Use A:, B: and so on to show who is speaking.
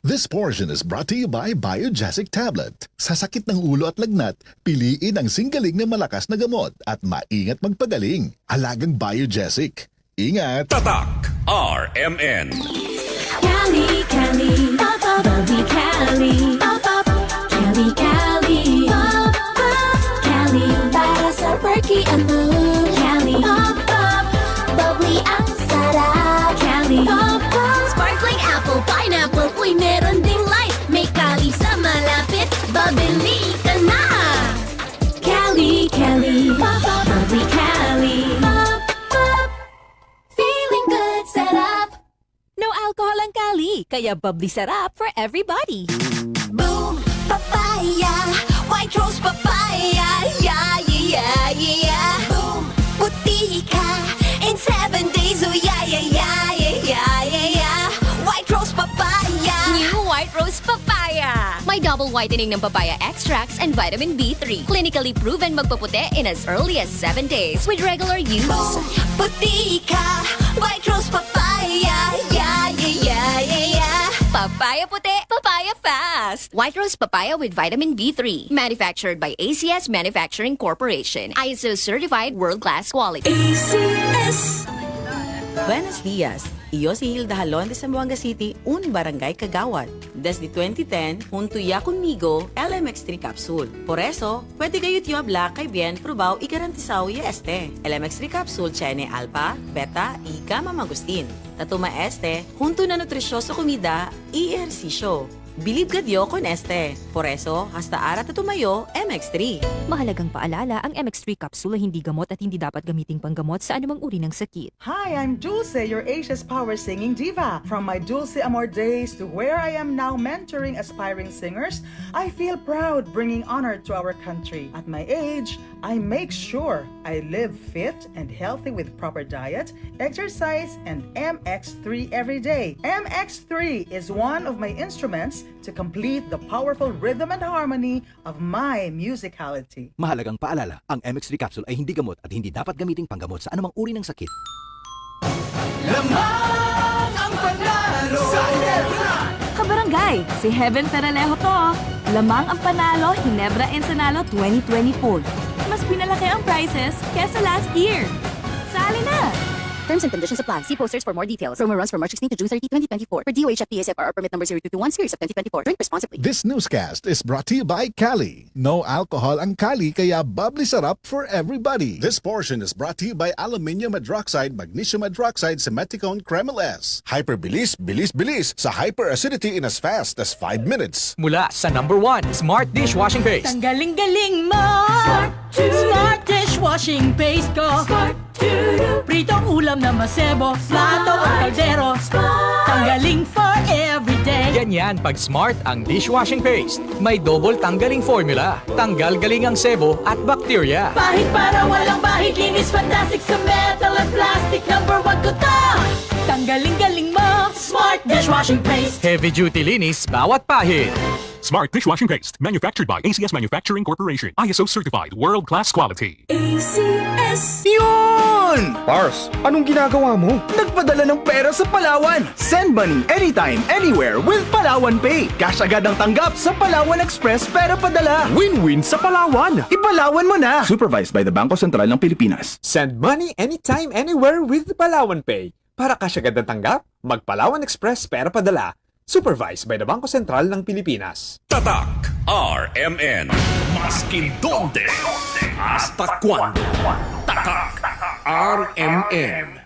A: This portion is brought to you by Biogesic Tablet. Sa sakit ng ulo at lagnat, piliin ang singgaling na malakas na gamot at maingat magpagaling. Alagang Biogesic. Ingat!
B: Tatak RMN.
C: Cali, Cali, pop up, bubbly Cali, pop up, Cali, Cali, pop up, Cali, para sa perky at mood. Cali, pop up, bubbly ang sarap. Cali, pop up, sparkling apple, pineapple, uy meron ding light. May Cali sa malapit, babili ka na. Cali, Cali, pop up, bubbly Cali, pop up, feeling good, set up.
D: No alcohol ang Cali, kaya bubbly sarap for everybody.
C: Boom, papaya, white rose papaya, yeah, yeah, yeah. Boom, puti ka in 7 days, oh yeah, yeah, yeah, yeah, yeah, yeah. White rose papaya.
D: New White Rose Papaya. May double whitening ng papaya extracts and vitamin B3. Clinically proven magpaputi in as early as 7 days with regular use.
C: Boom, puti ka, white rose papaya, yeah, yeah, yeah, yeah, yeah.
D: Papaya puti, papaya fast. White Rose Papaya with vitamin B3. Manufactured by ACS Manufacturing Corporation. ISO certified world-class quality.
C: ACS.
E: Buenos días. Yo si Hilda Jalón de Zamboanga City, un barangay Kagawad. Desde 2010, junto ya conmigo, LMX3 Capsule. Por eso, pwede kayo tiyo habla kay bien probaw y garantizaw ya este. LMX3 Capsule tiene alpha, beta y gamma mangustin. Tatuma este, junto na nutrisyoso komida y ehersisyo. Bilib ka diyo con este. Por eso, hasta ara tumayo MX3.
F: Mahalagang paalala, ang MX3 capsule ay hindi gamot at hindi dapat gamiting panggamot sa anumang uri ng sakit.
G: Hi, I'm Dulce, your Asia's power singing diva. From my Dulce Amor days to where I am now mentoring aspiring singers, I feel proud bringing honor to our country. At my age, I make sure I live fit and healthy with proper diet, exercise, and MX3 every day. MX3 is one of my instruments to complete the powerful rhythm and harmony of my musicality.
H: Mahalagang paalala, ang MX3 capsule ay hindi gamot at hindi dapat gamiting panggamot sa anumang uri ng sakit.
I: Lamang ang panalo sa
F: Kabarangay, si Heaven Peralejo to. Lamang ang panalo, Ginebra Ensenalo 2024. Mas pinalaki ang prizes kesa last year. Sali na!
D: Terms and conditions apply. See posters for more details. Promo runs from March 16 to June 30, 2024. For DOHF PSFR permit number 0221 series of 2024. Drink responsibly.
A: This newscast is brought to you by Cali. No alcohol ang Cali, kaya bubbly sarap for everybody. This portion is brought to you by Aluminium Hydroxide, Magnesium Hydroxide, Simeticone, Kreml S. Hyperbilis, bilis, bilis sa hyperacidity in as fast as 5 minutes.
I: Mula sa #1 Smart Dishwashing Paste.
J: Ang galing-galing mo! Smart dishwashing paste ko! Pritong ulam na masebo, plato o kaldero. Tanggaling for everyday.
I: Ganyan pag Smart ang dishwashing paste. May double tanggaling formula. Tanggal galing ang sebo at bakterya.
J: Bahid para walang bahid, linis fantastic sa metal at plastic. #1 ko to! Tanggaling-galing mo! Smart dishwashing paste.
I: Heavy duty linis bawat pahid.
K: Smart Dishwashing Paste, manufactured by ACS Manufacturing Corporation. ISO certified, world-class quality.
C: ACS.
L: Yun! Pars, anong ginagawa mo? Nagpadala ng pera sa Palawan. Send money anytime, anywhere with Palawan Pay. Cash agad ang tanggap sa Palawan Express pera padala. Win-win sa Palawan. Ipalawan mo na. Supervised by the Bangko Sentral ng Pilipinas.
M: Send money anytime, anywhere with Palawan Pay. Para cash agad ang tanggap, mag-Palawan Express pera padala. Supervised by the Bangko Sentral ng Pilipinas.
B: Tatak RMN. Maskin donde, hasta cuando. Tatak RMN.